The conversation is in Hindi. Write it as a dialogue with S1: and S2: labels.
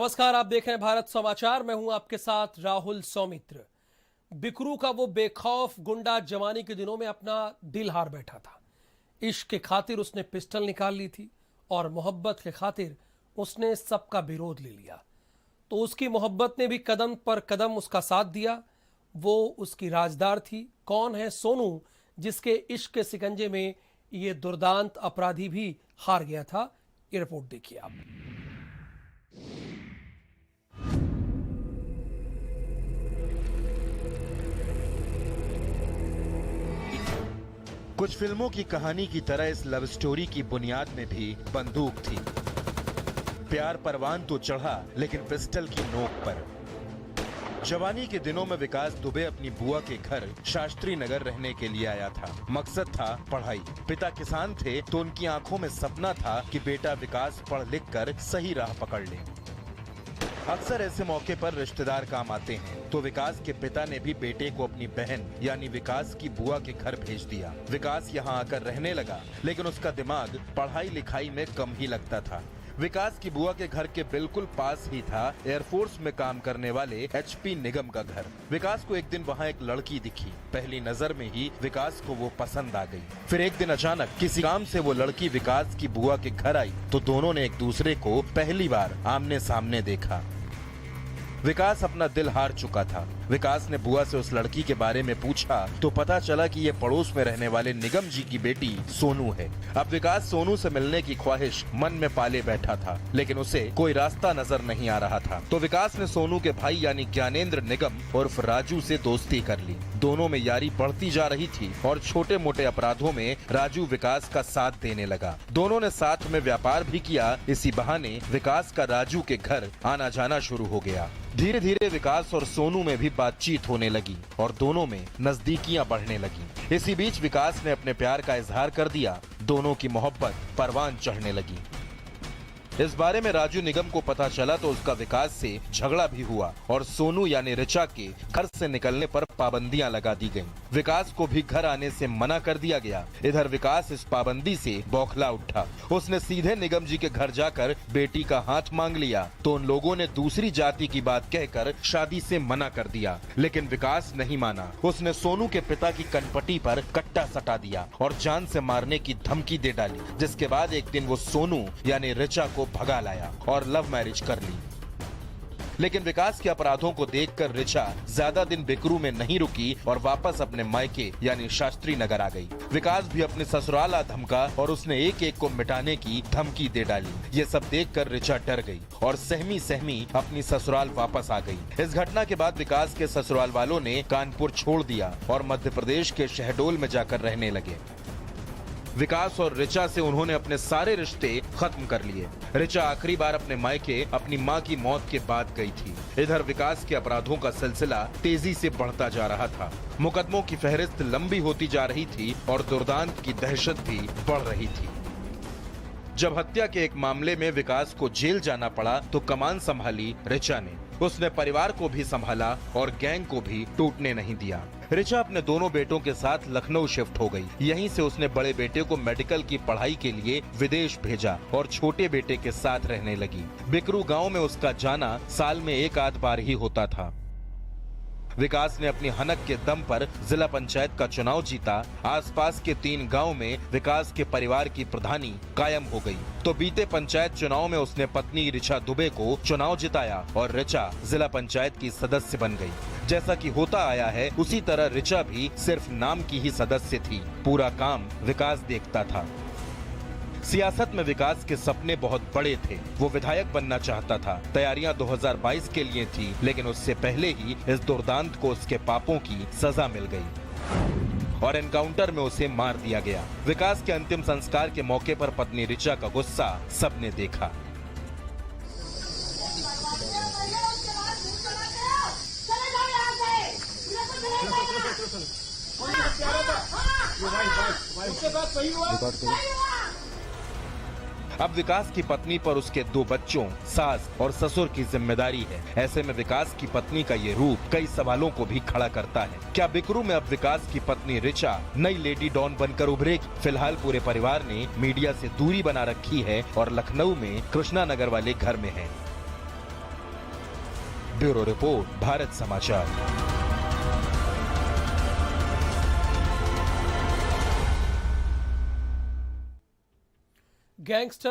S1: नमस्कार, आप देख रहे हैं भारत समाचार। मैं हूं आपके साथ राहुल सौमित्र। बिकरू का वो बेखौफ गुंडा जवानी के दिनों में अपना दिल हार बैठा था। इश्क के खातिर उसने पिस्टल निकाल ली थी और मोहब्बत के खातिर उसने सबका विरोध ले लिया। तो उसकी मोहब्बत ने भी कदम पर कदम उसका साथ दिया। वो उसकी राजदार थी। कौन है सोनू, जिसके इश्क के सिकंजे में ये दुर्दांत अपराधी भी हार गया था? ये रिपोर्ट देखिए आप।
S2: कुछ फिल्मों की कहानी की तरह इस लव स्टोरी की बुनियाद में भी बंदूक थी। प्यार परवान तो चढ़ा, लेकिन पिस्टल की नोक पर। जवानी के दिनों में विकास दुबे अपनी बुआ के घर शास्त्री नगर रहने के लिए आया था। मकसद था पढ़ाई। पिता किसान थे, तो उनकी आंखों में सपना था कि बेटा विकास पढ़ लिख कर सही राह पकड़ ले। अक्सर ऐसे मौके पर रिश्तेदार काम आते हैं, तो विकास के पिता ने भी बेटे को अपनी बहन यानी विकास की बुआ के घर भेज दिया। विकास यहाँ आकर रहने लगा, लेकिन उसका दिमाग पढ़ाई लिखाई में कम ही लगता था। विकास की बुआ के घर के बिल्कुल पास ही था एयरफोर्स में काम करने वाले HP निगम का घर। विकास को एक दिन वहाँ एक लड़की दिखी। पहली नजर में ही विकास को वो पसंद आ गई। फिर एक दिन अचानक किसी काम से वो लड़की विकास की बुआ के घर आई, तो दोनों ने एक दूसरे को पहली बार आमने सामने देखा। विकास अपना दिल हार चुका था। विकास ने बुआ से उस लड़की के बारे में पूछा, तो पता चला कि ये पड़ोस में रहने वाले निगम जी की बेटी सोनू है। अब विकास सोनू से मिलने की ख्वाहिश मन में पाले बैठा था, लेकिन उसे कोई रास्ता नजर नहीं आ रहा था। तो विकास ने सोनू के भाई यानी ज्ञानेंद्र निगम उर्फ राजू से दोस्ती कर ली। दोनों में यारी बढ़ती जा रही थी और छोटे मोटे अपराधों में राजू विकास का साथ देने लगा। दोनों ने साथ में व्यापार भी किया। इसी बहाने विकास का राजू के घर आना जाना शुरू हो गया। धीरे धीरे विकास और सोनू में भी बातचीत होने लगी और दोनों में नजदीकियां बढ़ने लगी। इसी बीच विकास ने अपने प्यार का इजहार कर दिया। दोनों की मोहब्बत परवान चढ़ने लगी। इस बारे में राजू निगम को पता चला तो उसका विकास से झगड़ा भी हुआ और सोनू यानी ऋचा के घर से निकलने पर पाबंदियां लगा दी गईं। विकास को भी घर आने से मना कर दिया गया। इधर विकास इस पाबंदी से बौखला उठा। उसने सीधे निगम जी के घर जाकर बेटी का हाथ मांग लिया, तो उन लोगों ने दूसरी जाति की बात कहकर शादी से मना कर दिया, लेकिन विकास नहीं माना। उसने सोनू के पिता की कनपटी पर कट्टा सटा दिया और जान से मारने की धमकी दे डाली। जिसके बाद एक दिन वो सोनू यानी ऋचा को भगा लाया और लव मैरिज कर ली। लेकिन विकास के अपराधों को देखकर ऋचा ज्यादा दिन बिकरू में नहीं रुकी और वापस अपने मायके यानी शास्त्री नगर आ गई। विकास भी अपने ससुराल आ धमका और उसने एक एक को मिटाने की धमकी दे डाली। ये सब देखकर ऋचा डर गई और सहमी सहमी अपनी ससुराल वापस आ गई। इस घटना के बाद विकास के ससुराल वालों ने कानपुर छोड़ दिया और मध्य प्रदेश के शहडोल में जाकर रहने लगे। विकास और ऋचा से उन्होंने अपने सारे रिश्ते खत्म कर लिए। ऋचा आखिरी बार अपने मायके अपनी मां की मौत के बाद गई थी। इधर विकास के अपराधों का सिलसिला तेजी से बढ़ता जा रहा था। मुकदमों की फहरिस्त लंबी होती जा रही थी और दुर्दांत की दहशत भी बढ़ रही थी। जब हत्या के एक मामले में विकास को जेल जाना पड़ा तो कमान संभाली ऋचा ने। उसने परिवार को भी संभाला और गैंग को भी टूटने नहीं दिया। ऋचा अपने दोनों बेटों के साथ लखनऊ शिफ्ट हो गई। यहीं से उसने बड़े बेटे को मेडिकल की पढ़ाई के लिए विदेश भेजा और छोटे बेटे के साथ रहने लगी। बिकरू गांव में उसका जाना साल में एक आध बार ही होता था। विकास ने अपनी हनक के दम पर जिला पंचायत का चुनाव जीता। आसपास के 3 गांव में विकास के परिवार की प्रधानी कायम हो गई। तो बीते पंचायत चुनाव में उसने पत्नी ऋचा दुबे को चुनाव जिताया और ऋचा जिला पंचायत की सदस्य बन गई। जैसा कि होता आया है, उसी तरह ऋचा भी सिर्फ नाम की ही सदस्य थी। पूरा काम विकास देखता था। सियासत में विकास के सपने बहुत बड़े थे। वो विधायक बनना चाहता था। तैयारियां 2022 के लिए थी, लेकिन उससे पहले ही इस दुर्दांत को उसके पापों की सजा मिल गई और एनकाउंटर में उसे मार दिया गया। विकास के अंतिम संस्कार के मौके पर पत्नी ऋचा का गुस्सा सबने देखा। अब विकास की पत्नी पर उसके 2 बच्चों, सास और ससुर की जिम्मेदारी है। ऐसे में विकास की पत्नी का ये रूप कई सवालों को भी खड़ा करता है। क्या बिकरू में अब विकास की पत्नी ऋचा नई लेडी डॉन बनकर उभरेगी? फिलहाल पूरे परिवार ने मीडिया से दूरी बना रखी है और लखनऊ में कृष्णा नगर वाले घर में है। ब्यूरो रिपोर्ट, भारत समाचार।
S1: गैंगस्टर